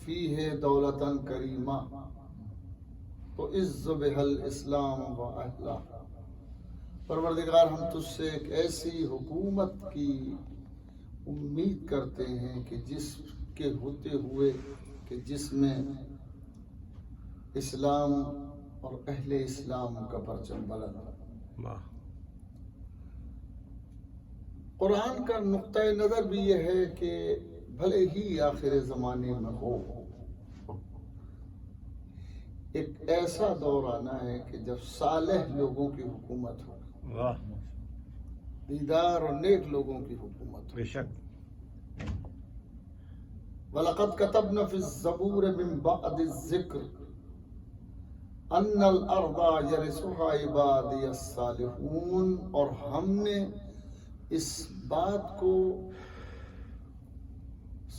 فیہ دولتن کریمہ تو عز بہل اسلام و اہلہ۔ پروردگار ہم تجھ سے ایک ایسی حکومت کی امید کرتے ہیں کہ جس کے ہوتے ہوئے کہ جس میں اسلام اور اہل اسلام کا پرچم بلند ہو۔ قرآن کا نقطۂ نظر بھی یہ ہے کہ بھلے ہی آخر زمانے میں ہو، ایک ایسا دور آنا ہے کہ جب صالح لوگوں کی حکومت ہو، دیدار اور نیک لوگوں کی حکومت ہو۔ بے شک وَلَقَدْ كَتَبْنَا فِي الزَّبُورِ مِن بَعْدِ الذِّكْرِ أَنَّ الْأَرْضَ يَرِثُهَا عِبَادِيَ الصَّالِحُونَ، اور ہم نے اس بات کو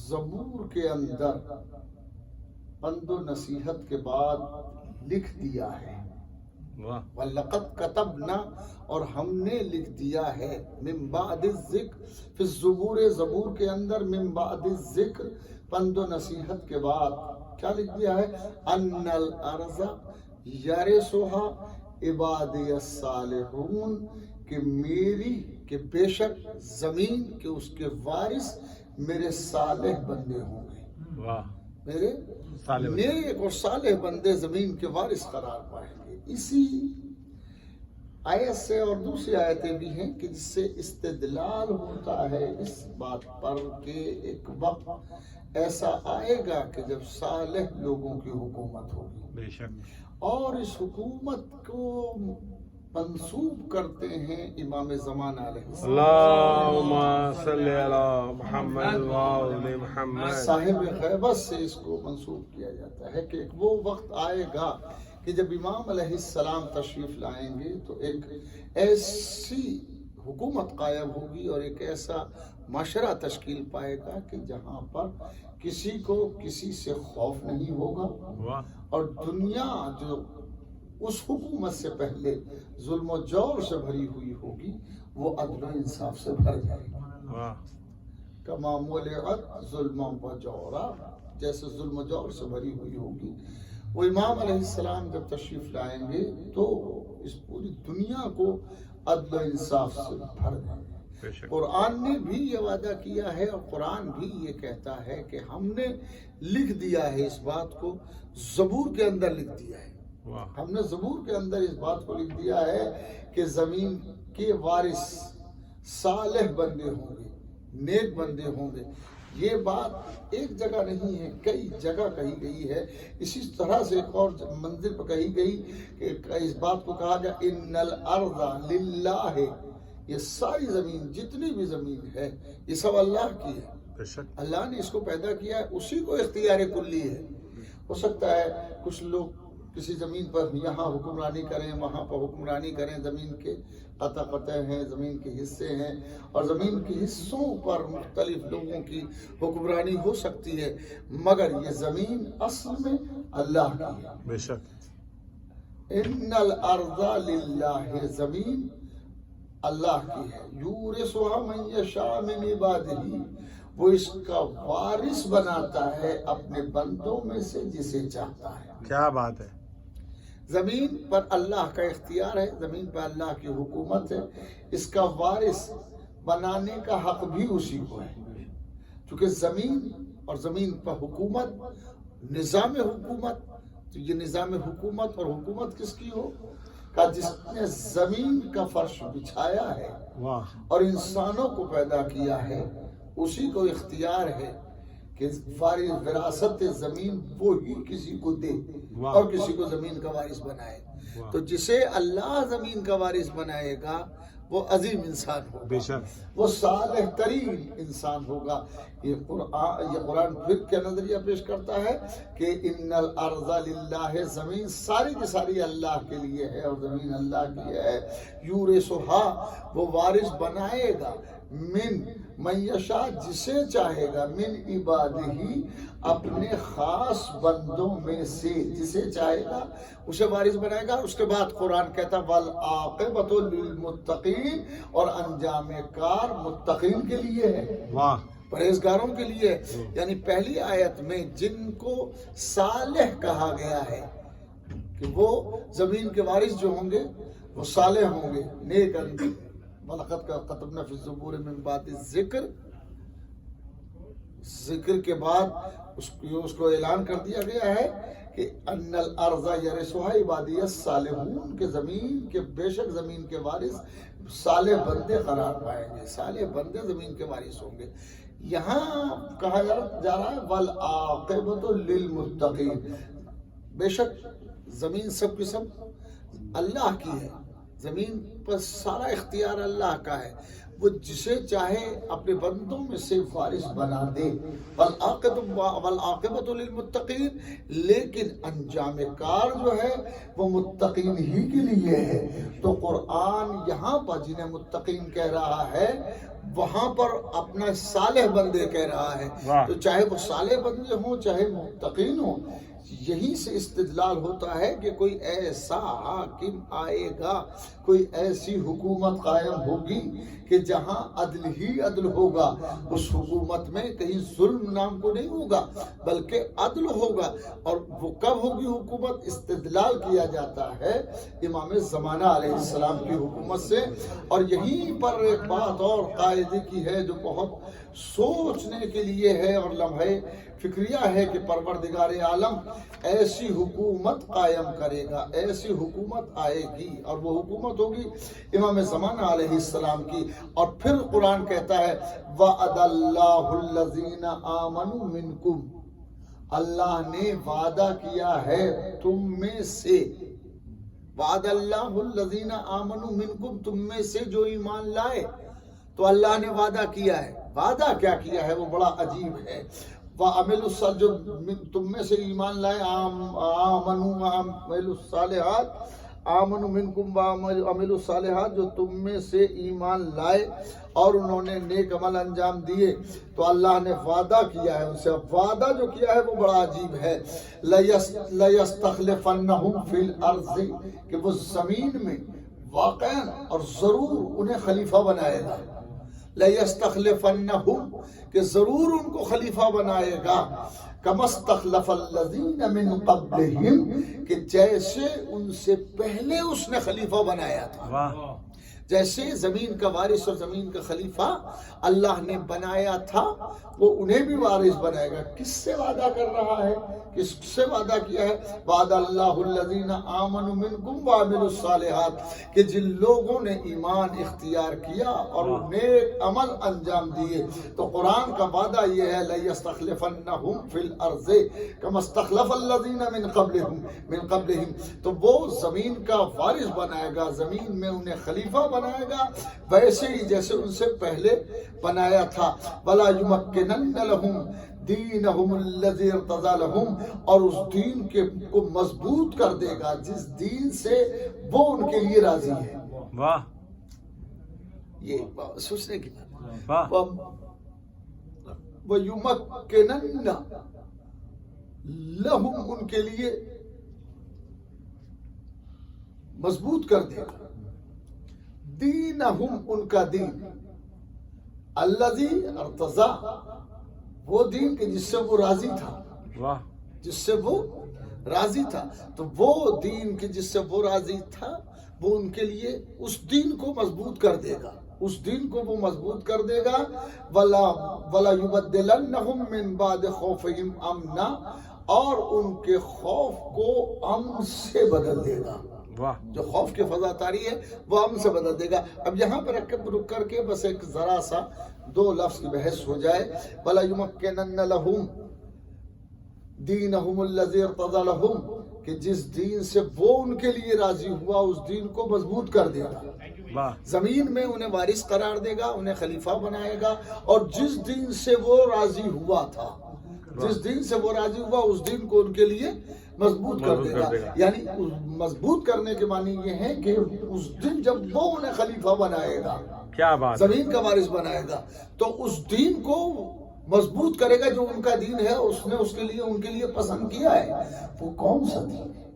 زبور کے اندر پند و نصیحت کے بعد لکھ دیا ہے۔ وَلَقَدْ كَتَبْنَا، اور ہم نے لکھ دیا ہے، من بعد الذکر، فی الزبور، زبور کے اندر، من بعد الذکر، پند و نصیحت کے بعد کیا لکھ دیا ہے؟ ان الارض یرثھا عبادی الصالحون، کہ بے شک زمین کے اس کے وارث میرے صالح بندے ہوں گے، میرے نیک اور صالح بندے زمین کے وارث قرار پائیں گے۔ اسی آیت سے اور دوسری آیتیں بھی ہیں کہ جس سے استدلال ہوتا ہے اس بات پر کہ ایک وقت ایسا آئے گا کہ جب صالح لوگوں کی حکومت ہوگی، بے شک، اور اس حکومت کو منسوب کرتے ہیں امام زمان علیہ السلام، اللہم صلی علی محمد وآل محمد۔ صاحب غیبت سے اس کو منسوب کیا جاتا ہے کہ ایک وہ وقت آئے گا کہ جب امام علیہ السلام تشریف لائیں گے تو ایک ایسی حکومت قائم ہوگی اور ایک ایسا معاشرہ تشکیل پائے گا کہ جہاں پر کسی کو کسی سے خوف نہیں ہوگا، اور دنیا جو اس حکومت سے پہلے ظلم و جور سے بھری ہوئی ہوگی وہ عدل و انصاف سے بھر جائے گی۔ کما ملئت ظلم و جورا، جیسے ظلم و جور سے بھری ہوئی ہوگی، وہ امام علیہ السلام جب تشریف لائیں گے تو اس پوری دنیا کو عدل و انصاف سے بھر دیں گے۔ قرآن نے بھی یہ وعدہ کیا ہے، اور قرآن بھی یہ کہتا ہے کہ ہم نے لکھ دیا ہے اس بات کو، زبور کے اندر لکھ دیا ہے، ہم نے زبور کے اندر اس بات کو لکھ دیا ہے کہ زمین کے وارث صالح بندے ہوں گے، نیک بندے ہوں گے۔ یہ بات ایک جگہ نہیں ہے، کئی جگہ کہی گئی ہے۔ اسی طرح سے ایک اور منزل پر کہی گئی کہ اس بات کو کہا گیا ان الارض للہ، یہ ساری زمین جتنی بھی زمین ہے یہ سب اللہ کی ہے، اللہ نے اس کو پیدا کیا ہے، اسی کو اختیار کلی ہے۔ ہو سکتا ہے کچھ لوگ کسی زمین پر یہاں حکمرانی کریں، وہاں پر حکمرانی کریں، زمین کے قطع ہیں، زمین کے حصے ہیں، اور زمین کے حصوں پر مختلف لوگوں کی حکمرانی ہو سکتی ہے، مگر یہ زمین اصل میں اللہ کی ہے۔ بے شک، ان الارض للہ، زمین اللہ کی ہے، یورثھا من یشاء من عبادہ، وہ اس کا وارث بناتا ہے اپنے بندوں میں سے جسے چاہتا ہے۔ کیا بات ہے! زمین پر اللہ کا اختیار ہے، زمین پر اللہ کی حکومت ہے، اس کا وارث بنانے کا حق بھی اسی کو ہے، چونکہ زمین اور زمین پر حکومت، نظام حکومت، تو یہ نظام حکومت اور حکومت کس کی ہو کہ جس نے زمین کا فرش بچھایا ہے اور انسانوں کو پیدا کیا ہے، اسی کو اختیار ہے کہ وراثت زمین وہی کسی کو دے اور کسی کو زمین کا وارث بنائے۔ تو جسے اللہ زمین کا وارث بنائے گا وہ عظیم انسان ہوگا، وہ صالح ترین انسان ہوگا۔ یہ قرآن پھر کیا نظریہ پیش کرتا ہے کہ ان الارض للہ، زمین ساری کی ساری اللہ کے لیے ہے اور زمین اللہ کی ہے۔ یورثھا، وہ وارث بنائے گا، من یشاء، جسے چاہے گا، من عبادہ، اپنے خاص بندوں میں سے جسے چاہے گا اسے وارث بنائے گا۔ اس کے بعد قرآن کہتا والعاقبۃ للمتقین، اور انجام کار متقین کے لیے ہے۔ پرہیزگاروں کے لیے، یعنی پہلی آیت میں جن کو صالح کہا گیا ہے کہ وہ زمین کے وارث جو ہوں گے وہ صالح ہوں گے، نیک اندر. وَلَقَدْ كَتَبْنَا فِي الزُّبُورِ مِن بَعْدِ الذِّكْرِ، ذکر کے بعد اس کو اعلان کر دیا گیا ہے کہ ان الارض یرثها عبادی الصالحون، کہ زمین کے بے شک زمین کے وارث صالح بندے قرار پائیں گے، صالح بندے زمین کے وارث ہوں گے. یہاں کہا جا رہا ہے والعاقبۃ للمتقین، بے شک زمین سب کی سب اللہ کی ہے، زمین پر سارا اختیار اللہ کا ہے، وہ جسے چاہے اپنے بندوں میں سے وارث بنا دے. والعاقبۃ للمتقین، لیکن انجام کار جو ہے وہ متقین ہی کے لیے ہے. تو قرآن یہاں پر جنہیں متقین کہہ رہا ہے وہاں پر اپنا صالح بندے کہہ رہا ہے. تو چاہے وہ صالح بندے ہوں چاہے متقین ہوں، یہی سے استدلال ہوتا ہے کہ کوئی ایسا حاکم آئے گا، کوئی ایسی حکومت قائم ہوگی کہ جہاں عدل ہی عدل ہوگا. اس حکومت میں کہیں ظلم نام کو نہیں ہوگا بلکہ عدل ہوگا. اور وہ کب ہوگی حکومت؟ استدلال کیا جاتا ہے امام زمانہ علیہ السلام کی حکومت سے. اور یہیں پر ایک بات اور قاعدے کی ہے جو بہت سوچنے کے لیے ہے اور لمحے فکریہ ہے کہ پروردگار عالم ایسی حکومت قائم کرے گا، ایسی حکومت آئے گی اور وہ حکومت ہوگی امام زمانہ علیہ السلام کی. اور پھر قرآن کہتا ہے وَعَدَ اللَّهُ الَّذِينَ آمَنُوا مِنْكُمْ، اللہ نے وعدہ کیا ہے تم میں سے. وَعَدَ اللَّهُ الَّذِينَ آمَنُوا مِنْكُمْ، تم میں سے جو ایمان لائے. تو اللہ نے وعدہ کیا ہے. وعدہ کیا کیا ہے وہ بڑا عجیب ہے. وَعَمِلُوا الصَّالِحَاتِ، جو تم میں سے ایمان لائے، آمنوا وعملوا الصالحات، آمنوا منکم وعملوا الصالحات، جو تم میں سے ایمان لائے اور انہوں نے نیک عمل انجام دیے. تو اللہ نے وعدہ کیا ہے ان سے. اب وعدہ جو کیا ہے وہ بڑا عجیب ہے. لَيَسْتَخْلِفَنَّهُمْ فِي الْأَرْضِ، کہ وہ زمین میں واقعاً اور ضرور انہیں خلیفہ بنائے گا. لَيَسْتَخْلِفَنَّهُمْ، کہ ضرور ان کو خلیفہ بنائے گا. كَمَا اسْتَخْلَفَ الَّذِينَ مِن قَبْلِهِمْ، کہ جیسے ان سے پہلے اس نے خلیفہ بنایا تھا. جیسے زمین کا وارث اور زمین کا خلیفہ اللہ نے بنایا تھا وہ انہیں بھی وارث بنائے گا. کس سے وعدہ کر رہا ہے؟ کس سے وعدہ کیا ہے؟ وعد اللہ الذین آمنوا منکم وعملوا الصالحات، کہ جن لوگوں نے ایمان اختیار کیا اور نیک عمل انجام دیے. تو قرآن کا وعدہ یہ ہے لَيَسْتَخْلِفَنَّهُمْ فِي الْأَرْضِ كَمَا اسْتَخْلَفَ الَّذِينَ مِن قَبْلِهِمْ، تو وہ زمین کا وارث بنائے گا، زمین میں انہیں خلیفہ بنائے گا ویسے ہی جیسے ان سے پہلے بنایا تھا. وَلَا يُمَكِّنَنَّ لَهُمْ دِينَهُمُ الَّذِي ارْتَضَىٰ لَهُمْ، اور اس دین کو مضبوط کر دے گا جس دین سے وہ ان کے لیے راضی ہے. واہ، یہ سوچنے کی بات. واہ، وَيُمَكِّنَنَّ لَهُمْ، ان کے لیے مضبوط کر دے گا. دینہم، ان کا دین، الذی ارتضیٰ، وہ دین کہ جس سے وہ راضی تھا. واہ، جس سے وہ راضی تھا. تو وہ دین کہ جس سے وہ راضی تھا وہ ان کے لیے اس دین کو مضبوط کر دے گا، اس دین کو وہ مضبوط کر دے گا. وَلَا يُبَدِّلَنَّهُم مِّن بَعْدِ خَوْفِهِمْ أَمْنًا، اور ان کے خوف کو امن سے بدل دے گا. جو خوف کی فضا طاری ہے وہ امن سے بدل دے گا. اب یہاں پر رک کر کے بس ایک ذرا سا دو لفظ کی بحث ہو جائے. وَلَا يُمَكِّنَنَّ لَهُمْ دِينَهُمُ الَّذِي ارْتَضَىٰ لَهُمْ، کہ جس دین سے وہ ان کے لیے راضی ہوا اس دین کو مضبوط کر دے گا. زمین میں انہیں وارث قرار دے گا، انہیں خلیفہ بنائے گا، اور جس دین سے وہ راضی ہوا تھا، جس دین سے وہ راضی ہوا اس دین کو ان کے لیے مضبوط کر دے گا. یعنی مضبوط کرنے کے معنی یہ ہے کہ اس دن جب وہ انہیں خلیفہ بنائے گا، کیا بات، زمین کا وارث بنائے گا، تو اس دین کو مضبوط کرے گا جو ان کا دین ہے، اس نے اس کے لیے ان کے لیے پسند کیا ہے. وہ کون سا دین ہے؟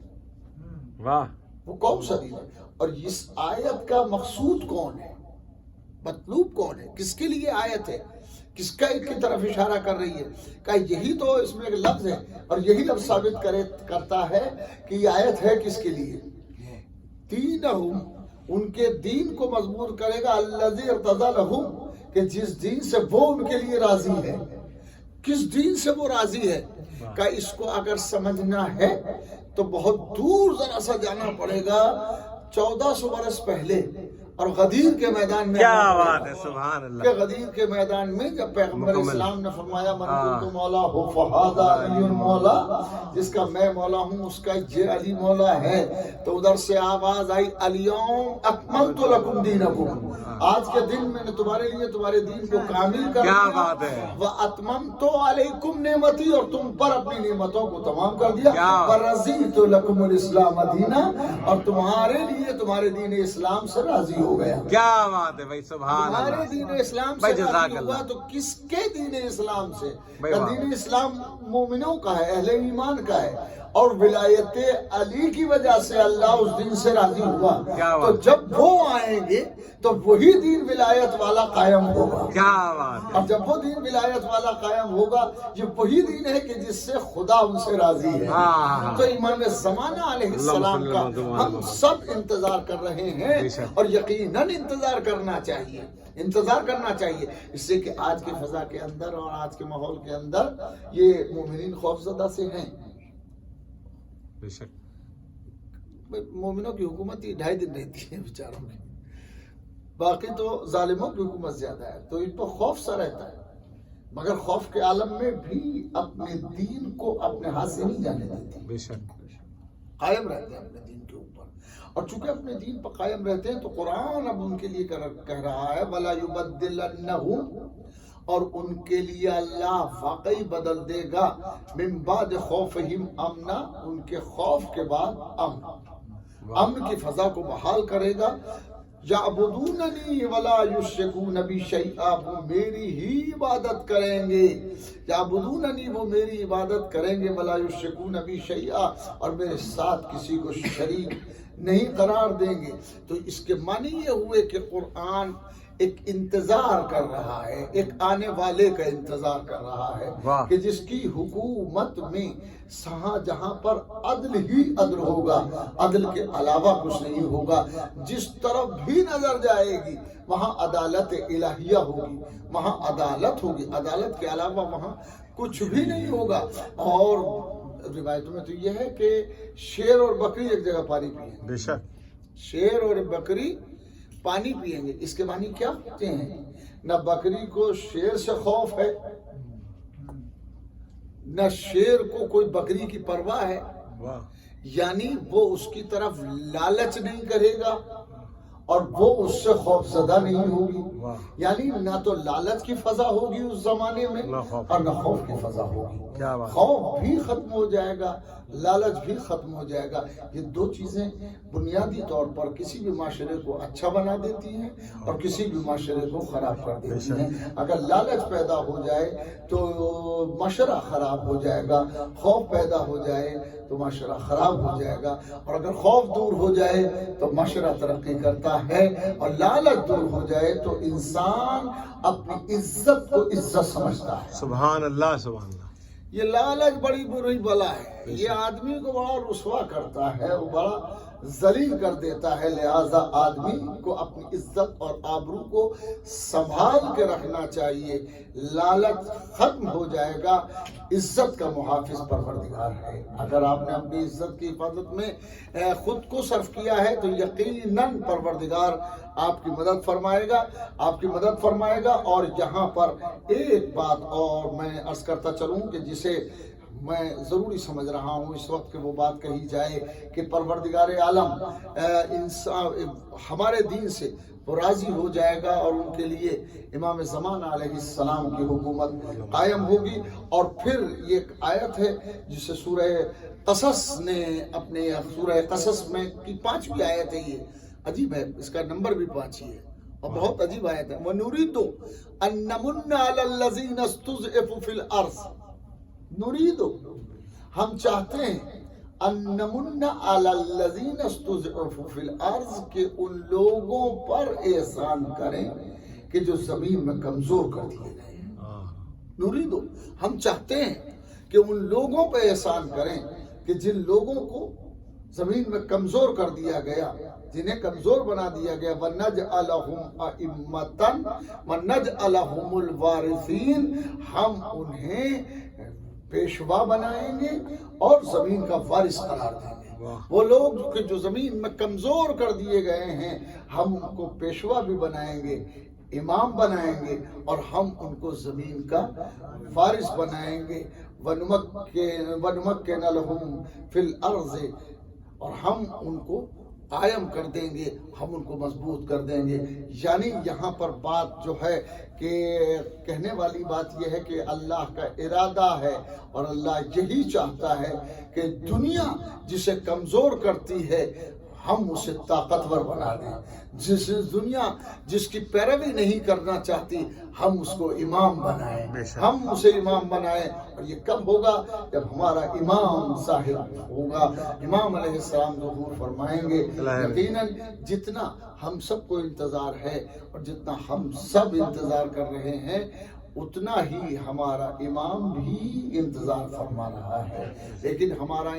واہ، وہ کون سا دین ہے؟ اور اس آیت کا مقصود کون ہے؟ مطلوب کون ہے؟ کس کے لیے آیت ہے؟ کس کا ایک کی طرف اشارہ کر رہی ہے؟ کہ یہی تو اس میں ایک لفظ ہے اور یہی لفظ ثابت کرتا ہے کہ یہ آیت ہے کس کے لیے؟ دینہم، ان کے دین کو مضبوط کرے گا، الذی ارتضی لہم، کہ جس دین سے وہ ان کے لیے راضی ہے. کس دین سے وہ راضی ہے؟ کہ اس کو اگر سمجھنا ہے تو بہت دور ذرا سا جانا پڑے گا، 1400 برس پہلے، اور غدیر کے میدان میں. کیا بات ہے، سبحان اللہ. کہ غدیر کے میدان میں جب پیغمبر اسلام نے فرمایا من کنت مولا ہو فہذا علی مولا، جس کا میں مولا ہوں اس کا یہ علی مولا ہے، تو ادھر سے آواز آئی الیوم اکملت لکم دینکم، آج کے دن میں نے تمہارے لیے تمہارے دین کو کامل کر دیا. کیا بات ہے. واتممت علیکم نعمتی، اور تم پر اپنی نعمتوں کو تمام کر دیا. ورضیت لکم الاسلام دینا، اور تمہارے لیے تمہارے دین اسلام سے راضی ہو گیا. کیا بات ہے بھائی، سبحان تمہارے اللہ. دین اسلام سے راضی ہوا تو کس کے دین اسلام سے؟ دین اسلام مومنوں کا ہے، اہل ایمان کا ہے، اور ولایت علی کی وجہ سے اللہ اس دین سے راضی ہوا. تو جب وہ آئیں گے تو وہی دین ولایت والا قائم ہوگا. کیا بات. اور جب وہ دین ولایت والا قائم ہوگا، یہ وہی دین ہے کہ جس سے خدا ان سے راضی ہے. تو امام زمانہ علیہ السلام کا ہم سب انتظار کر رہے ہیں، اور یقیناً انتظار کرنا چاہیے، انتظار کرنا چاہیے، اس سے کہ آج کی فضا کے اندر اور آج کے ماحول کے اندر یہ مومنین خوفزدہ سے ہیں. بے شک مومنوں کی حکومت ہی 2.5 دن رہتی ہے بیچاروں کی، باقی تو ظالموں کی حکومت زیادہ ہے، تو ان پر خوف سا رہتا ہے. مگر خوف کے عالم میں بھی اپنے دین کو اپنے ہاتھ سے نہیں جانے دیتے، بے شک قائم رہتے ہیں اپنے دین کے اوپر. اور چونکہ اپنے دین پر قائم رہتے ہیں تو قرآن اب ان کے لیے کہہ رہا ہے وَلَا يُبَدِّلَنَّهُمْ، اور ان کے لیے اللہ واقعی بدل دے گا من بعد خوفہم امنا، ان کے خوف کے بعد امن کی فضا کو بحال کرے گا. یعبدوننی ولا یشرکون بی شیئا، وہ میری ہی عبادت کریں گے. یعبدوننی، وہ میری عبادت کریں گے، ولا یشرکون بی شیئا، اور میرے ساتھ کسی کو شریک نہیں قرار دیں گے. تو اس کے معنی یہ ہوئے کہ قرآن ایک انتظار کر رہا ہے، ایک آنے والے کا انتظار کر رہا ہے کہ جس کی حکومت میں جہاں پر عدل ہی عدل ہوگا، عدل کے علاوہ کچھ نہیں ہوگا. جس طرف بھی نظر جائے گی وہاں عدالت الہیہ ہوگی، وہاں عدالت ہوگی، عدالت کے علاوہ وہاں کچھ بھی نہیں ہوگا. اور روایتوں میں تو یہ ہے کہ شیر اور بکری ایک جگہ پانی پیئیں. بے شک شیر اور بکری پانی پیئیں گے. اس کے معنی کیا ہوتے ہیں؟ نہ بکری کو شیر سے خوف ہے، نہ شیر کو کوئی بکری کی پرواہ ہے، یعنی وہ اس کی طرف لالچ نہیں کرے گا اور وہ اس سے خوف زدہ نہیں ہوگی. یعنی نہ تو لالچ کی فضا ہوگی اس زمانے میں اور نہ خوف کی فضا ہوگی. خوف بھی ختم ہو جائے گا، لالچ بھی ختم ہو جائے گا. یہ دو چیزیں بنیادی طور پر کسی بھی معاشرے کو اچھا بنا دیتی ہیں اور کسی بھی معاشرے کو خراب کر دیتی ہیں. اگر لالچ پیدا ہو جائے تو معاشرہ خراب ہو جائے گا، خوف پیدا ہو جائے تو معاشرہ خراب ہو جائے گا، اور اگر خوف دور ہو جائے تو معاشرہ ترقی کرتا ہے، اور لالچ دور ہو جائے تو انسان اپنی عزت کو عزت سمجھتا ہے. سبحان اللہ، سبحان اللہ. یہ لالچ بڑی بری بلا ہے، یہ آدمی کو بڑا رسوا کرتا ہے، وہ بڑا ذلیل کر دیتا ہے. لہذا آدمی کو اپنی عزت اور آبرو کو سنبھال کے رکھنا چاہیے. لالچ ختم ہو جائے گا. عزت کا محافظ پروردگار ہے. اگر آپ نے اپنی عزت کی حفاظت میں خود کو صرف کیا ہے تو یقیناً پروردگار آپ کی مدد فرمائے گا، آپ کی مدد فرمائے گا. اور یہاں پر ایک بات اور میں عرض کرتا چلوں کہ جسے میں ضروری سمجھ رہا ہوں اس وقت کہ وہ بات کہی جائے کہ پروردگار عالم انسان ہمارے دین سے وہ راضی ہو جائے گا اور ان کے لیے امام زمانہ علیہ السلام کی حکومت قائم ہوگی. اور پھر یہ ایک آیت ہے جسے سورہ قصص نے اپنے سورہ قصص میں کی 5ویں آیت ہے. یہ عجیب ہے، اس کا نمبر بھی 5 ہی ہے اور بہت عجیب آیت ہے. وَنُرِيدُ أَن نَّمُنَّ عَلَى الَّذِينَ اسْتُضْعِفُوا فِي الْأَرْضِ. نُرِيدُ، ہم چاہتے ہیں أَن نَّمُنَّ عَلَى الَّذِينَ اسْتُضْعِفُوا فِي الْأَرْضِ کہ ان لوگوں پر احسان کریں کہ جو زمین میں کمزور کر دیے گئے. نريد ہم چاہتے ہیں کہ ان لوگوں پہ احسان کریں کہ جن لوگوں کو زمین میں کمزور کر دیا گیا، جنہیں کمزور بنا دیا گیا، وَنَجْعَلَهُمْ أَئِمَّةً وَنَجْعَلَهُمُ الْوَارِثِينَ، ہم انہیں پیشوا بنائیں گے اور زمین کا وارث قرار دیں گے۔ وہ لوگ جو زمین میں کمزور کر دیے گئے ہیں، ہم ان کو پیشوا بھی بنائیں گے، امام بنائیں گے، اور ہم ان کو زمین کا وارث بنائیں گے۔ وَنُمَكِّنَ لَهُمْ فِي الْأَرْضِ، اور ہم ان کو قائم کر دیں گے، ہم ان کو مضبوط کر دیں گے۔ یعنی یہاں پر بات جو ہے کہ کہنے والی بات یہ ہے کہ اللہ کا ارادہ ہے اور اللہ یہی چاہتا ہے کہ دنیا جسے کمزور کرتی ہے ہم اسے طاقتور بنا دیں، دنیا جس کی پیروی نہیں کرنا چاہتی ہم اس کو امام بنائیں، ہم اسے امام بنائیں۔ اور یہ کب ہوگا؟ جب ہمارا امام ظاہر ہوگا، امام علیہ السلام ظہور فرمائیں گے۔ یقیناً جتنا ہم سب کو انتظار ہے اور جتنا ہم سب انتظار کر رہے ہیں، اتنا ہی ہمارا امام بھی انتظار فرما رہا ہے، لیکن ہمارا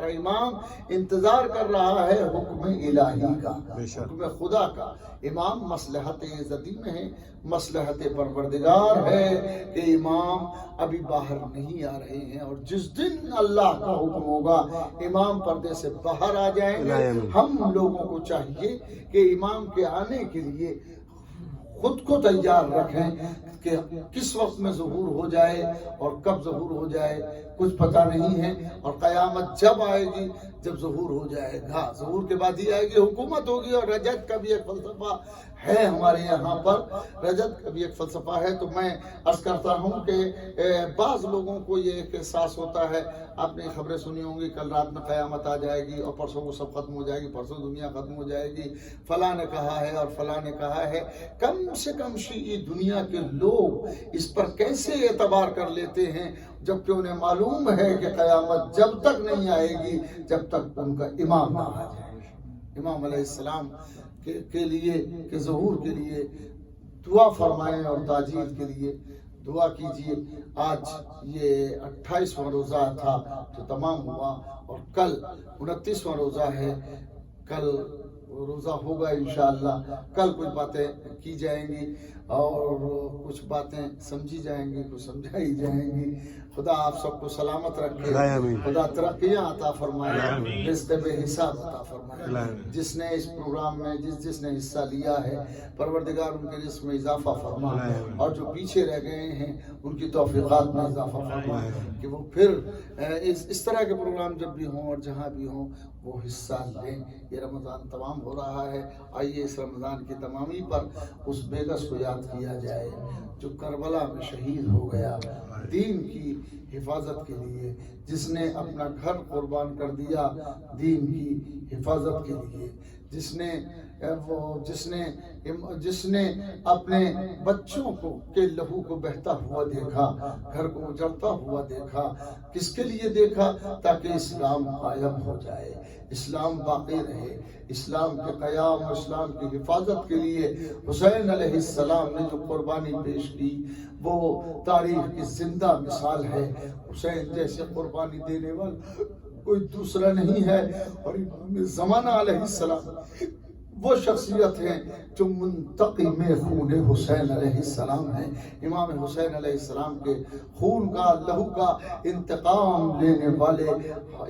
امام انتظار کر رہا ہے حکم الہی کا، حکم خدا کا۔ امام مصلحت ازدی میں ہے، مصلحت پروردگار ہے کہ امام ابھی باہر نہیں آ رہے ہیں، اور جس دن اللہ کا حکم ہوگا امام پردے سے باہر آ جائیں گے۔ ہم لوگوں کو چاہیے کہ امام کے آنے کے لیے خود کو تیار رکھیں کہ کس وقت میں ظہور ہو جائے اور کب ظہور ہو جائے کچھ پتہ نہیں ہے، اور قیامت جب آئے گی جب ظہور ہو جائے گا، ظہور کے بعد ہی آئے گی، حکومت ہوگی۔ اور رجت کا بھی ایک فلسفہ ہے ہمارے یہاں پر، رجت کا بھی ایک فلسفہ ہے۔ تو میں عرض کرتا ہوں کہ بعض لوگوں کو یہ ایک احساس ہوتا ہے، آپ نے خبریں سنی ہوں گی کل رات میں قیامت آ جائے گی اور پرسوں کو سب ختم ہو جائے گی، پرسوں دنیا ختم ہو جائے گی، فلاں نے کہا ہے اور فلاں نے کہا ہے۔ کم سے کم شیعی دنیا کے لوگ اس پر کیسے اعتبار کر لیتے ہیں جبکہ انہیں معلوم ہے کہ قیامت جب تک نہیں آئے گی جب تک ان کا امام نہ آ جائے۔ امام علیہ السلام کے لیے کہ ظہور کے لیے دعا فرمائیں اور تاجیل کے لیے دعا کیجیے۔ آج یہ 28واں روزہ تھا جو تمام ہوا، اور کل 29واں روزہ ہے، کل روزہ ہوگا انشاءاللہ۔ کل کچھ باتیں کی جائیں گی اور کچھ باتیں سمجھی جائیں گی، کچھ سمجھائی جائیں گی۔ خدا آپ سب کو سلامت رکھے، خدا ترقیاں عطا فرمائے، رزق بے حساب عطا فرمائے۔ جس نے اس پروگرام میں جس نے حصہ لیا ہے پروردگار ان کے رزق میں اضافہ فرمائے، اور جو پیچھے رہ گئے ہیں ان کی توفیقات میں اضافہ فرمائے کہ وہ پھر اس طرح کے پروگرام جب بھی ہوں اور جہاں بھی ہوں وہ حصہ لیں۔ یہ رمضان تمام ہو رہا ہے، آئیے اس رمضان کی تمامی پر اس بے کس کو یاد کیا جائے جو کربلا میں شہید ہو گیا دین کی حفاظت کے لیے، جس نے اپنا گھر قربان کر دیا دین کی حفاظت کے لیے، جس نے اپنے بچوں کے لہو کو بہتا ہوا دیکھا، گھر کو اجڑتا ہوا دیکھا۔ کس کے لیے دیکھا؟ تاکہ اسلام قائم ہو جائے، اسلام باقی رہے۔ اسلام کے قیام، اسلام کی حفاظت کے لیے حسین علیہ السلام نے جو قربانی پیش کی وہ تاریخ کی زندہ مثال ہے۔ حسین جیسے قربانی دینے والا کوئی دوسرا نہیں ہے، اور امام زمانہ علیہ السلام وہ شخصیت ہیں جو منتقم خون حسین علیہ السلام ہیں۔ امام حسین علیہ السلام کے خون کا، لہو کا انتقام لینے والے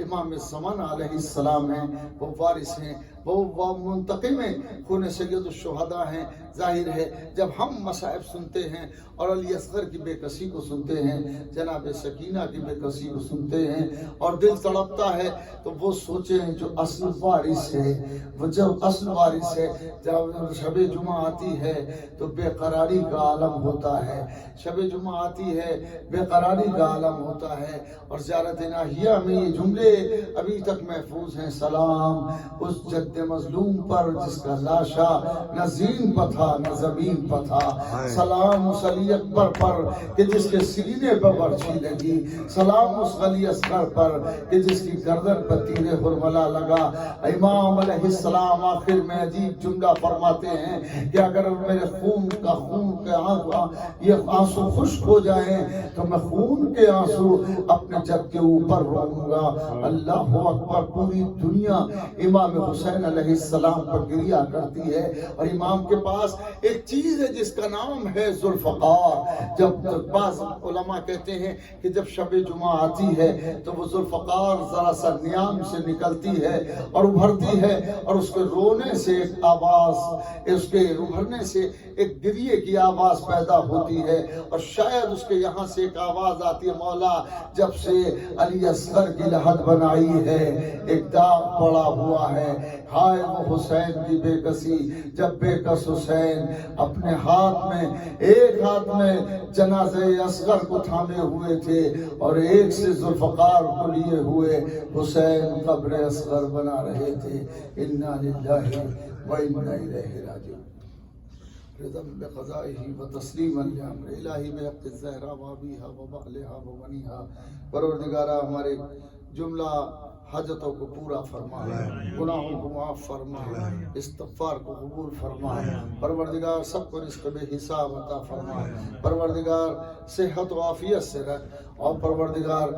امام زمانہ علیہ السلام ہیں، وہ وارث ہیں، وہ منتقم خون سید الشہداء ہیں۔ ظاہر ہے جب ہم مصائب سنتے ہیں اور علی اصغر کی بے کسی کو سنتے ہیں، جناب سکینہ کی بے کسی کو سنتے ہیں، اور دل تڑپتا ہے تو وہ سوچیں جو اصل وارث ہے، وہ جب اصل وارث ہے، جب شب جمعہ آتی ہے تو بے قراری کا عالم ہوتا ہے، شب جمعہ آتی ہے بے قراری کا عالم ہوتا ہے۔ اور زیارت ناہیہ میں یہ جملے ابھی تک محفوظ ہیں، سلام اس جد جد مظلوم پر جس کا لاشا نہ زین پر تھا نہ زمین پر تھا. سلام اس علی اکبر پر کہ جس کے سینے پر برچھی لگی. سلام اس علی اصغر پر کہ جس کی گردن پر تیر حرملہ لگا. امام علیہ السلام آخر میں عجیب جملہ فرماتے ہیں کہ اگر میرے خون کے یہ آنسو خشک ہو جائیں تو میں خون کے آنسو اپنے جد کے اوپر روؤں گا. اللہ اکبر. پوری دنیا امام حسین علیہ السلام پر گریا کرتی ہے اور امام کے پاس ایک چیز ہے جس کا نام ہے ذوالفقار. جب بعض علماء کہتے ہیں کہ جب شب جمعہ آتی ہے تو وہ ذوالفقار ذرا سا نیام سے نکلتی ہے اور ابھرتی ہے اور اس کے رونے سے ایک آواز، اس کے ابھرنے سے ایک گریے کی آواز پیدا ہوتی ہے اور شاید اس کے یہاں سے ایک آواز آتی ہے، مولا جب سے علی اصغر کی لحد بنائی ہے ایک داغ پڑا ہوا ہے. ہائے وہ حسین کی بے کسی، جب بے کس حسین اپنے ایک ہاتھ میں جنازہ اصغر کو تھامے ہوئے تھے اور ایک سے ذوالفقار کو لیے ہوئے حسین قبر اصغر بنا رہے تھے. انا للہ و انا الیہ راجعون. رضا بقضائہ و تسلیما لامر الہی بحق الزہرا و ابیہا و بغلہا و بنیہا. پروردگارہ ہمارے جملہ حاجتوں کو پورا فرما، گناہوں کو معاف فرما، استغفار کو قبول فرما. پروردگار سب کو رزق بے حساب عطا فرما. پروردگار صحت و عافیت سے رکھ اور پروردگار